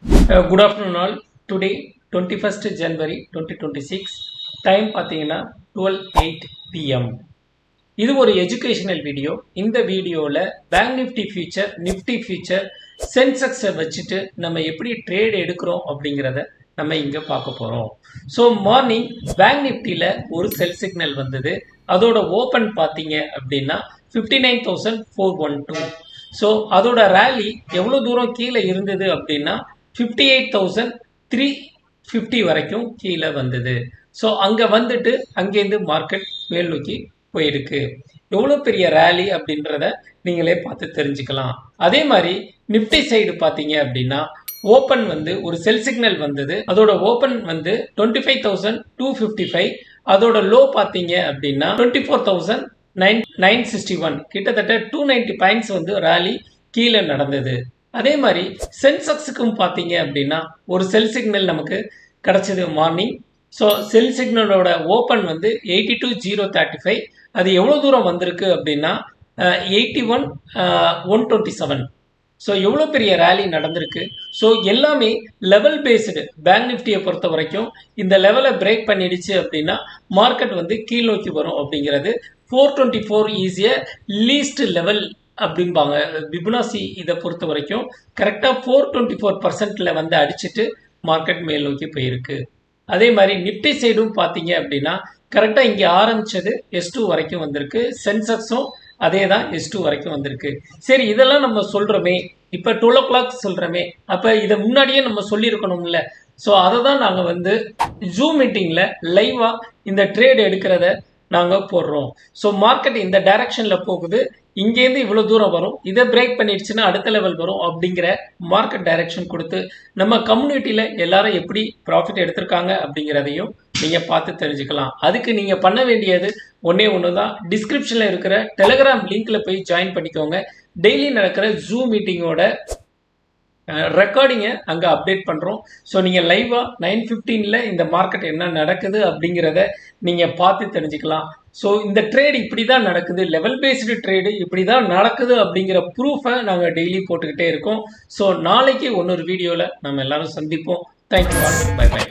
Good afternoon all. Today 21st January 2026 time பார்த்தீங்கன்னா 12:08 PM. இது ஒரு எஜுகேஷனல் வீடியோ. இந்த வீடியோவில் bank Nifty future, Nifty future, சென்செக்ஸை வச்சுட்டு நம்ம எப்படி ட்ரேட் எடுக்கிறோம் அப்படிங்கிறத நம்ம இங்கே பார்க்க போகிறோம். ஸோ மார்னிங் பேங்க் நிஃப்டியில் ஒரு செல் சிக்னல் வந்தது. அதோட ஓப்பன் பார்த்தீங்க அப்படின்னா 59,412. ஸோ அதோட ரேலி எவ்வளோ தூரம் கீழே இருந்தது அப்படின்னா 58,350 வரைக்கும் கீழே வந்தது. ஸோ அங்கே வந்துட்டு அங்கேருந்து மார்க்கெட் மேல் நோக்கி போயிருக்கு. எவ்வளோ பெரிய ரேலி அப்படின்றத நீங்களே பார்த்து தெரிஞ்சுக்கலாம். அதே மாதிரி நிஃப்டி சைடு பார்த்தீங்க அப்படின்னா ஓப்பன் வந்து ஒரு செல் சிக்னல் வந்தது. அதோட ஓப்பன் வந்து 25,255. அதோட லோ பார்த்தீங்க அப்படின்னா 24,961. கிட்டத்தட்ட 290 பாயிண்ட்ஸ் வந்து ரேலி கீழே நடந்தது. அதே மாதிரி சென்செக்ஸுக்கும் பார்த்தீங்க அப்படின்னா ஒரு செல் சிக்னல் நமக்கு கிடைச்சது மார்னிங். ஸோ செல் சிக்னலோட ஓப்பன் வந்து 82,035. அது எவ்வளோ தூரம் வந்திருக்கு அப்படின்னா 81,127. ஸோ எவ்வளோ பெரிய ரேலி நடந்திருக்கு. ஸோ எல்லாமே லெவல் பேஸ்டு. பேங்க் நிஃப்டியை பொறுத்த வரைக்கும் இந்த லெவலை பிரேக் பண்ணிடுச்சு அப்படின்னா மார்க்கெட் வந்து கீழ் நோக்கி வரும் அப்படிங்கிறது. 424 ஈஸிய லீஸ்ட் லெவல் அப்படிம்பாங்க. பிபுனாசி இதை பொறுத்த வரைக்கும் கரெக்டாக 424% வந்து அடிச்சுட்டு மார்க்கெட் மேல் நோக்கி போயிருக்கு. அதே மாதிரி நிஃப்டி சைடும் பார்த்தீங்க அப்படின்னா கரெக்டாக இங்கே ஆரம்பிச்சது S2 வரைக்கும் வந்திருக்கு. சென்செக்ஸும் அதே தான் S2 வரைக்கும் வந்திருக்கு. சரி, இதெல்லாம் நம்ம சொல்கிறோமே, இப்போ 12 o'clock சொல்கிறோமே, அப்போ இதை முன்னாடியே நம்ம சொல்லியிருக்கணும்ல. ஸோ அதை தான் நாங்கள் வந்து ஜூம் மீட்டிங்கில் லைவாக இந்த ட்ரேட் எடுக்கிறத நாங்கள் போடுறோம். ஸோ மார்க்கெட் இந்த டைரக்ஷனில் போகுது, இங்கேருந்து இவ்வளோ தூரம் வரும், இதை பிரேக் பண்ணிடுச்சுன்னா அடுத்த லெவல் வரும் அப்படிங்கிற மார்க்கெட் டைரக்ஷன் கொடுத்து நம்ம கம்யூனிட்டியில் எல்லாரும் எப்படி ப்ராஃபிட் எடுத்திருக்காங்க அப்படிங்கிறதையும் நீங்கள் பார்த்து தெரிஞ்சுக்கலாம். அதுக்கு நீங்கள் பண்ண வேண்டியது ஒன்றே ஒன்று தான். டிஸ்கிரிப்ஷனில் இருக்கிற டெலிகிராம் லிங்க்கில் போய் ஜாயின் பண்ணிக்கோங்க. டெய்லி நடக்கிற ஜூம் மீட்டிங்கோட ரெக்கார்டிங்கை அங்கே அப்டேட் பண்ணுறோம். ஸோ நீங்கள் லைவாக 9:15 இந்த மார்க்கெட் என்ன நடக்குது அப்படிங்கிறத நீங்கள் பார்த்து தெரிஞ்சுக்கலாம். ஸோ இந்த ட்ரேட் இப்படி தான் நடக்குது, லெவல் பேஸ்டு ட்ரேடு இப்படி தான் நடக்குது அப்படிங்கிற ப்ரூஃபை நாங்கள் டெய்லி போட்டுக்கிட்டே இருக்கோம். ஸோ நாளைக்கு இன்னொரு வீடியோவில் நம்ம எல்லாரும் சந்திப்போம். Thank you all. Bye by.